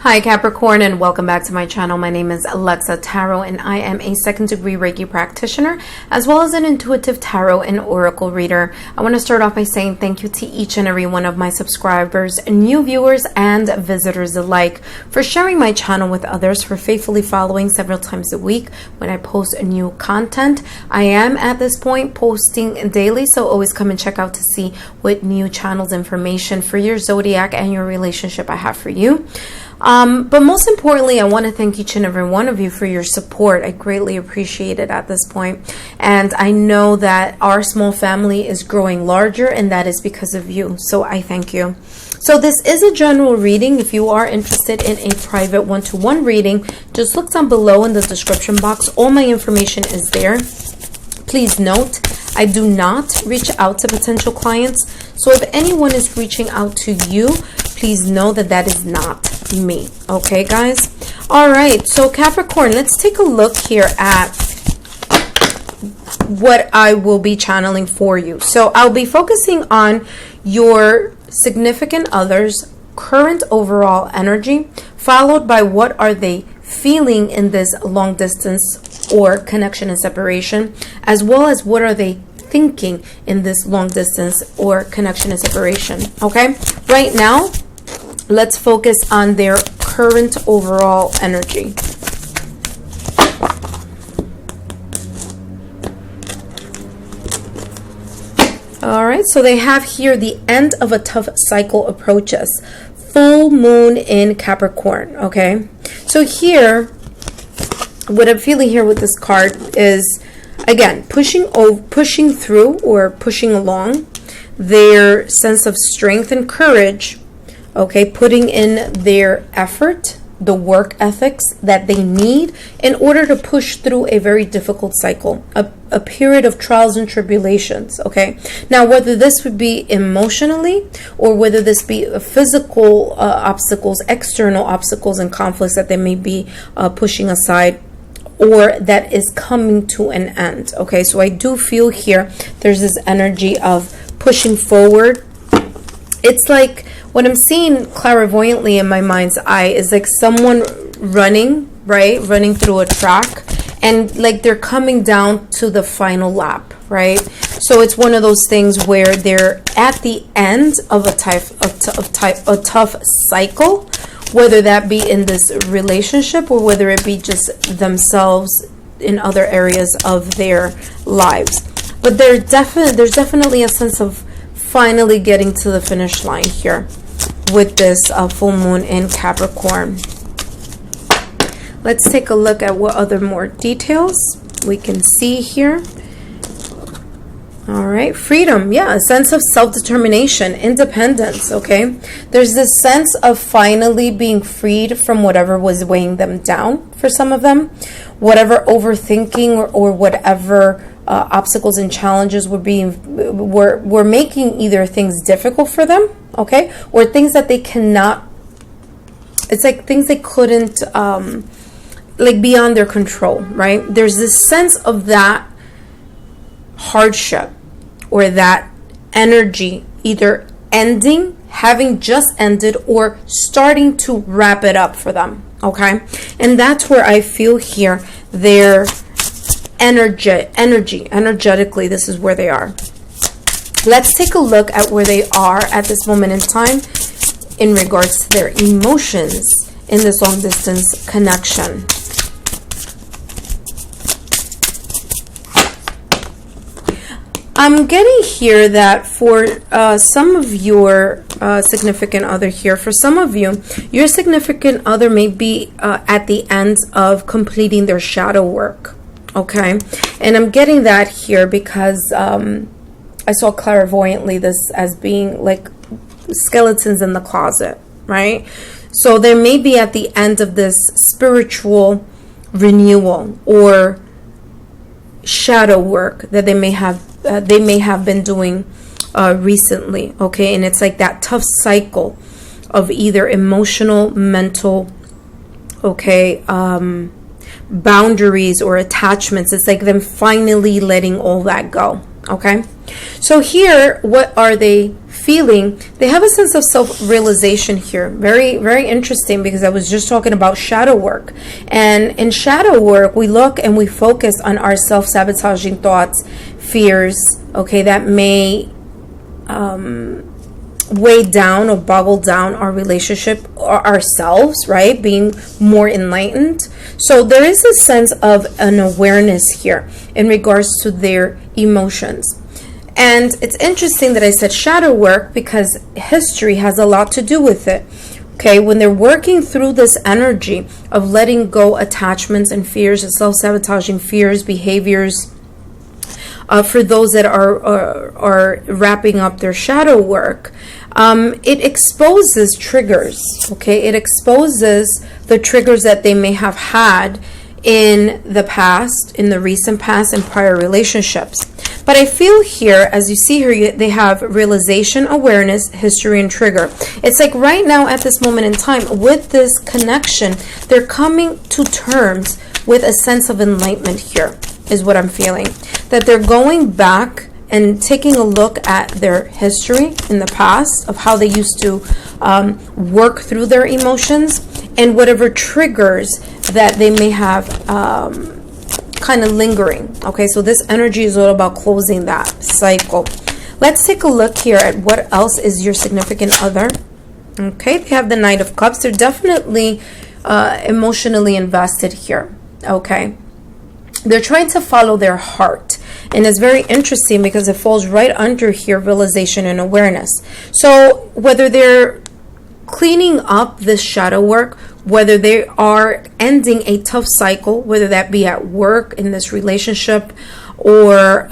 Hi Capricorn, and welcome back to my channel. My name is Lexa Tarot, and I am a second-degree Reiki practitioner as well as an intuitive tarot and oracle reader. I want to start off by saying thank you to each and every one of my subscribers, new viewers, and visitors alike for sharing my channel with others, for faithfully following several times a week when I post new content. I am at this point posting daily, so always come and check out to see what new channels information for your zodiac and your relationship I have for you. But most importantly, I want to thank each and every one of you for your support. I greatly appreciate it at this point. And I know that our small family is growing larger, and that is because of you. So I thank you. So this is a general reading. If you are interested in a private one-to-one reading, just look down below in the description box. All my information is there. Please note, I do not reach out to potential clients. So if anyone is reaching out to you, please know that that is not me. Okay, guys? All right. So Capricorn, let's take a look here at what I will be channeling for you. So I'll be focusing on your significant other's current overall energy, followed by what are they feeling in this long distance or connection and separation, as well as what are they thinking in this long distance or connection and separation. Okay, right now let's focus on their current overall energy. All right, so they have here the end of a tough cycle approaches. Full moon in Capricorn. Okay, so here what I'm feeling here with this card is, again, pushing through or pushing along their sense of strength and courage. Okay, putting in their effort, the work ethics that they need in order to push through a very difficult cycle, a period of trials and tribulations. Okay, now whether this would be emotionally or whether this be physical obstacles, external obstacles and conflicts that they may be pushing aside, or that is coming to an end. Okay, so I do feel here there's this energy of pushing forward. It's like what I'm seeing clairvoyantly in my mind's eye is like someone running, right? Running through a track, and like they're coming down to the final lap, right? So it's one of those things where they're at the end of a tough cycle, whether that be in this relationship or whether it be just themselves in other areas of their lives. But there's definitely a sense of finally getting to the finish line here with this full moon in Capricorn. Let's take a look at what other more details we can see here. All right, freedom, yeah, a sense of self-determination, independence. Okay, there's this sense of finally being freed from whatever was weighing them down for some of them, whatever overthinking or whatever obstacles and challenges were making either things difficult for them, okay, or things that they cannot, it's like things they couldn't like beyond their control, right? There's this sense of that hardship or that energy either ending, having just ended, or starting to wrap it up for them. Okay, and that's where I feel here their energetically, this is where they are. Let's take a look at where they are at this moment in time in regards to their emotions in this long distance connection. I'm getting here that for some of your significant other here, for some of you, your significant other may be at the end of completing their shadow work. Okay, and I'm getting that here because I saw clairvoyantly this as being like skeletons in the closet, right? So there may be at the end of this spiritual renewal or shadow work that they may have been doing recently. Okay, and it's like that tough cycle of either emotional, mental, okay, boundaries or attachments. It's like them finally letting all that go. Okay, so here, what are they feeling? They have a sense of self-realization here. Very, very interesting, because I was just talking about shadow work. And in shadow work, we look and we focus on our self-sabotaging thoughts, fears, okay, that may weigh down or boggle down our relationship or ourselves, right? Being more enlightened. So there is a sense of an awareness here in regards to their emotions. And it's interesting that I said shadow work, because history has a lot to do with it. Okay, when they're working through this energy of letting go attachments and fears and self-sabotaging fears, behaviors, for those that are wrapping up their shadow work, it exposes triggers. Okay, it exposes the triggers that they may have had in the past, in the recent past, in prior relationships. But I feel here, as you see here, they have realization, awareness, history, and trigger. It's like right now at this moment in time, with this connection, they're coming to terms with a sense of enlightenment here, is what I'm feeling. That they're going back and taking a look at their history in the past of how they used to work through their emotions and whatever triggers that they may have kind of lingering. Okay, so this energy is all about closing that cycle. Let's take a look here at what else is your significant other. Okay, they have the Knight of Cups. They're definitely emotionally invested here. Okay, they're trying to follow their heart. And it's very interesting because it falls right under here, realization and awareness. So whether they're cleaning up this shadow work, whether they are ending a tough cycle, whether that be at work, in this relationship, or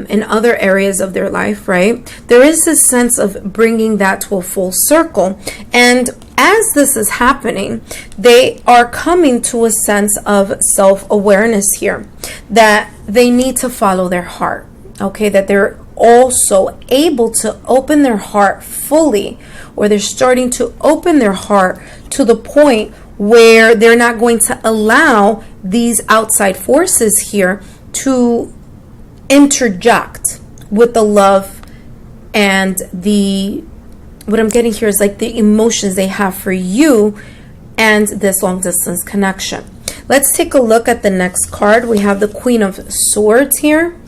in other areas of their life, right? There is this sense of bringing that to a full circle. And as this is happening, they are coming to a sense of self-awareness here, that they need to follow their heart, okay? That they're also able to open their heart fully, or they're starting to open their heart to the point where they're not going to allow these outside forces here to interject with the love and the, what I'm getting here is like the emotions they have for you and this long distance connection. Let's take a look at the next card. We have the Queen of Swords here.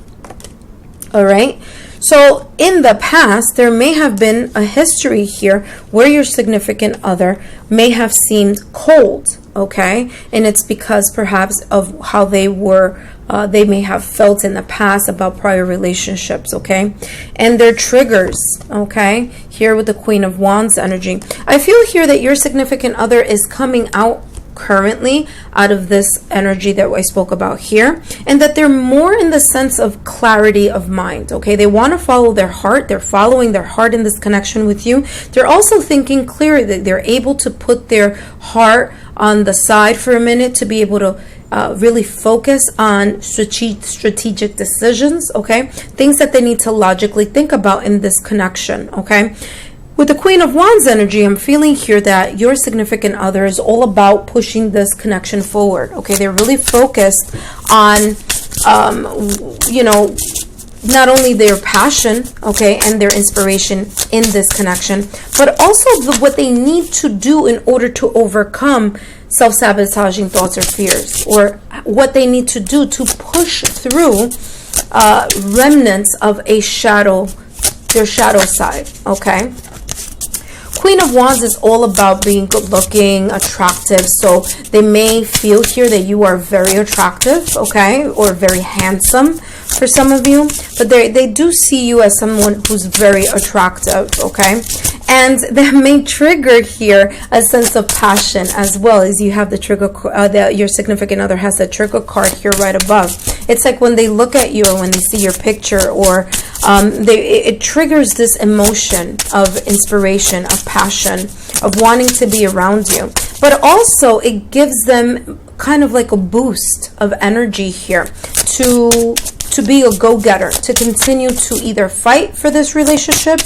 All right. So in the past, there may have been a history here where your significant other may have seemed cold, okay? And it's because perhaps of how they were, they may have felt in the past about prior relationships, okay? And their triggers, okay? Here with the Queen of Wands energy. I feel here that your significant other is coming out currently out of this energy that I spoke about here, and that they're more in the sense of clarity of mind. Okay, they want to follow their heart. They're following their heart in this connection with you. They're also thinking clearly, that they're able to put their heart on the side for a minute to be able to really focus on strategic decisions, okay? Things that they need to logically think about in this connection, okay? With the Queen of Wands energy, I'm feeling here that your significant other is all about pushing this connection forward. Okay, they're really focused on, you know, not only their passion, okay, and their inspiration in this connection, but also what they need to do in order to overcome self-sabotaging thoughts or fears, or what they need to do to push through remnants of a shadow, their shadow side, okay? Queen of Wands is all about being good looking, attractive. So they may feel here that you are very attractive, okay, or very handsome for some of you, but they do see you as someone who's very attractive, okay? And that may trigger here a sense of passion, as well as you have the trigger, your significant other has a trigger card here right above. It's like when they look at you or when they see your picture, or it triggers this emotion of inspiration, of passion, of wanting to be around you. But also it gives them kind of like a boost of energy here to be a go-getter, to continue to either fight for this relationship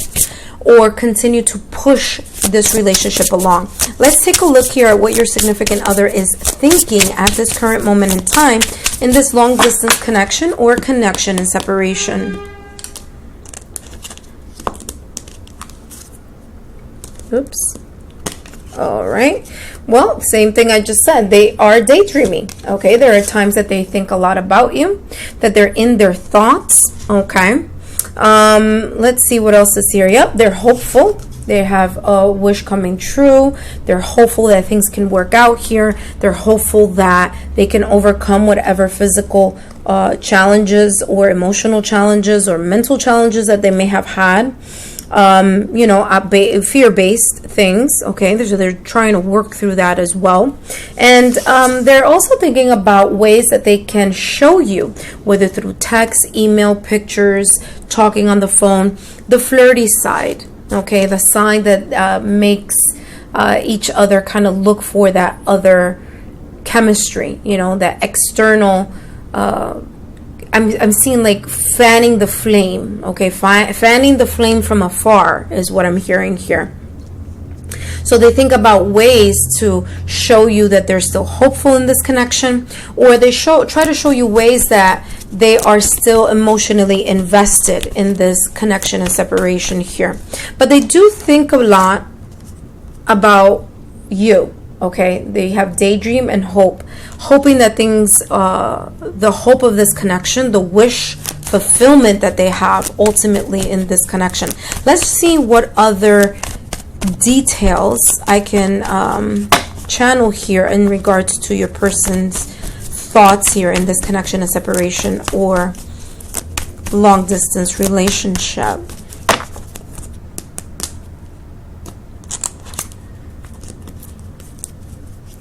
or continue to push this relationship along. Let's take a look here at what your significant other is thinking at this current moment in time in this long distance connection or connection and separation. Oops. All right. Well, same thing I just said. They are daydreaming. Okay. There are times that they think a lot about you, that they're in their thoughts. Okay. Let's see what else is here. Yep. They're hopeful. They have a wish coming true. They're hopeful that things can work out here. They're hopeful that they can overcome whatever physical challenges or emotional challenges or mental challenges that they may have had. Fear-based things. Okay, they're trying to work through that as well, and they're also thinking about ways that they can show you, whether through text, email, pictures, talking on the phone, the flirty side. Okay, the side that makes each other kind of look for that other chemistry. That external. I'm seeing like fanning the flame. Okay, fanning the flame from afar is what I'm hearing here. So they think about ways to show you that they're still hopeful in this connection, or they try to show you ways that they are still emotionally invested in this connection and separation here. But they do think a lot about you. Okay, they have daydream and hope, hoping that things, the hope of this connection, the wish fulfillment that they have ultimately in this connection. Let's see what other details I can channel here in regards to your person's thoughts here in this connection and separation or long distance relationship.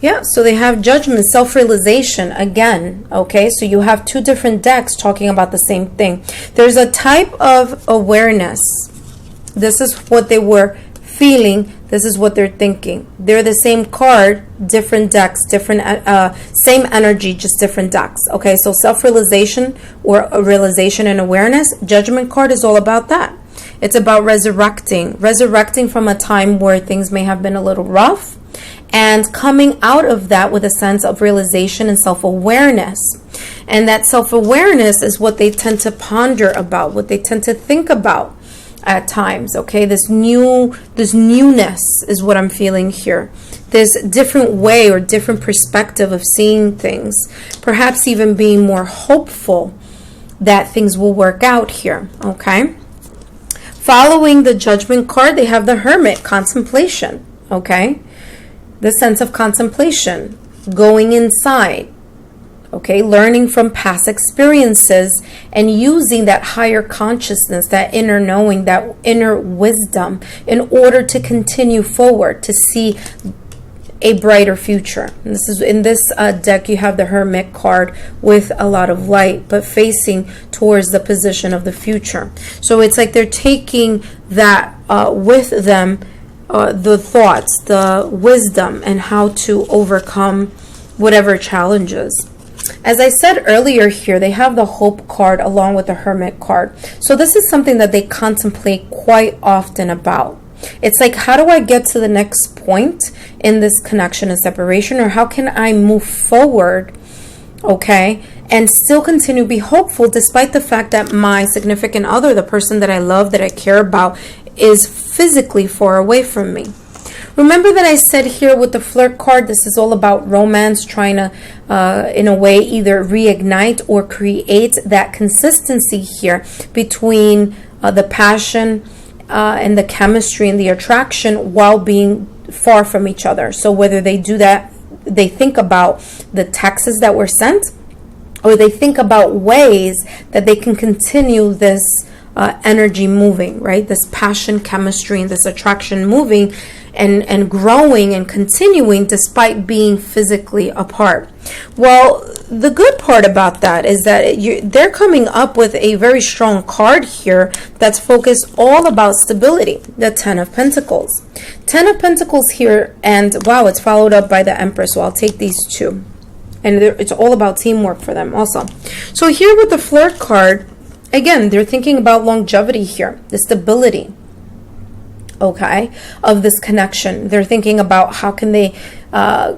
Yeah, so they have judgment, self-realization again, okay? So you have two different decks talking about the same thing. There's a type of awareness. This is what they were feeling. This is what they're thinking. They're the same card, different decks, different, same energy, just different decks, okay? So self-realization or a realization and awareness, judgment card is all about that. It's about resurrecting from a time where things may have been a little rough, and coming out of that with a sense of realization and self-awareness. And that self-awareness is what they tend to ponder about, what they tend to think about at times, okay? This newness is what I'm feeling here. This different way or different perspective of seeing things, perhaps even being more hopeful that things will work out here, okay? Following the judgment card, they have the Hermit, contemplation, okay? The sense of contemplation, going inside, okay, learning from past experiences and using that higher consciousness, that inner knowing, that inner wisdom in order to continue forward, to see a brighter future. And this is in this deck, you have the Hermit card with a lot of light, but facing towards the position of the future. So it's like they're taking that with them, the thoughts, the wisdom, and how to overcome whatever challenges. As I said earlier here, they have the Hope card along with the Hermit card. So this is something that they contemplate quite often about. It's like, how do I get to the next point in this connection and separation, or how can I move forward, okay, and still continue to be hopeful despite the fact that my significant other, the person that I love, that I care about, is physically far away from me. Remember that I said here with the Flirt card, this is all about romance, trying to, in a way, either reignite or create that consistency here between the passion and the chemistry and the attraction while being far from each other. So whether they do that, they think about the texts that were sent, or they think about ways that they can continue this energy moving, right? This passion, chemistry, and this attraction moving and growing and continuing despite being physically apart. Well, the good part about that is that they're coming up with a very strong card here that's focused all about stability, the Ten of Pentacles. Ten of Pentacles here, and wow, it's followed up by the Empress, so I'll take these two. And it's all about teamwork for them also. So here with the Flirt card, again, they're thinking about longevity here, the stability. okay, of this connection. They're thinking about how can they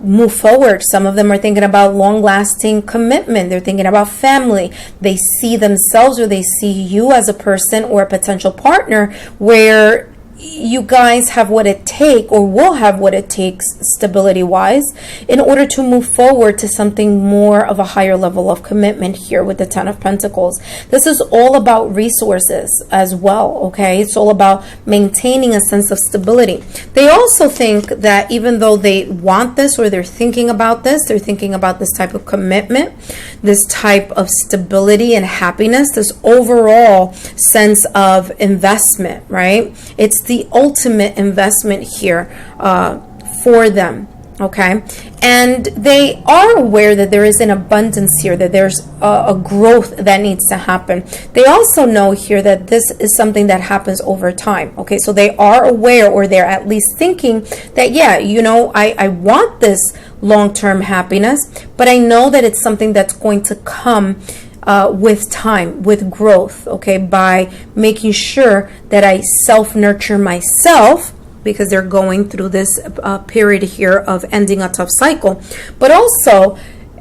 move forward. Some of them are thinking about long-lasting commitment. They're thinking about family. They see themselves, or they see you as a person or a potential partner where you guys have what it takes, or will have what it takes stability wise, in order to move forward to something more of a higher level of commitment here with the Ten of Pentacles. This is all about resources as well, okay? It's all about maintaining a sense of stability. They also think that even though they want this, or they're thinking about this, they're thinking about this type of commitment, this type of stability and happiness, this overall sense of investment, right? It's the ultimate investment here for them, okay? And they are aware that there is an abundance here, that there's a growth that needs to happen. They also know here that this is something that happens over time, okay? So they are aware, or they're at least thinking that, yeah, you know, I want this long-term happiness, but I know that it's something that's going to come with time, with growth, okay, by making sure that I self-nurture myself, because they're going through this period here of ending a tough cycle, but also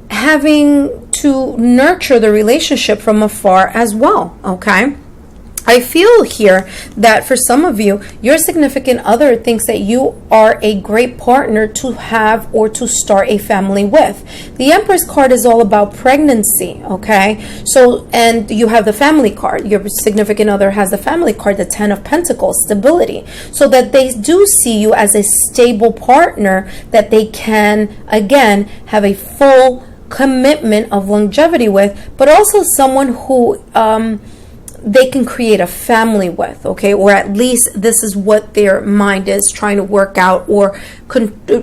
having to nurture the relationship from afar as well, okay? I feel here that for some of you, your significant other thinks that you are a great partner to have or to start a family with. The Empress card is all about pregnancy, okay? So, and you have the family card. Your significant other has the family card, the Ten of Pentacles, stability. So that they do see you as a stable partner that they can, again, have a full commitment of longevity with, but also someone who they can create a family with, okay? Or at least this is what their mind is trying to work out, or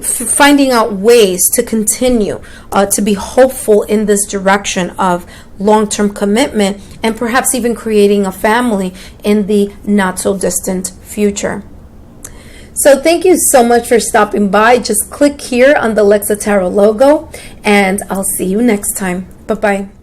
finding out ways to continue to be hopeful in this direction of long-term commitment, and perhaps even creating a family in the not so distant future. So thank you so much for stopping by. Just click here on the Lexa Tarot logo, and I'll see you next time. Bye-bye.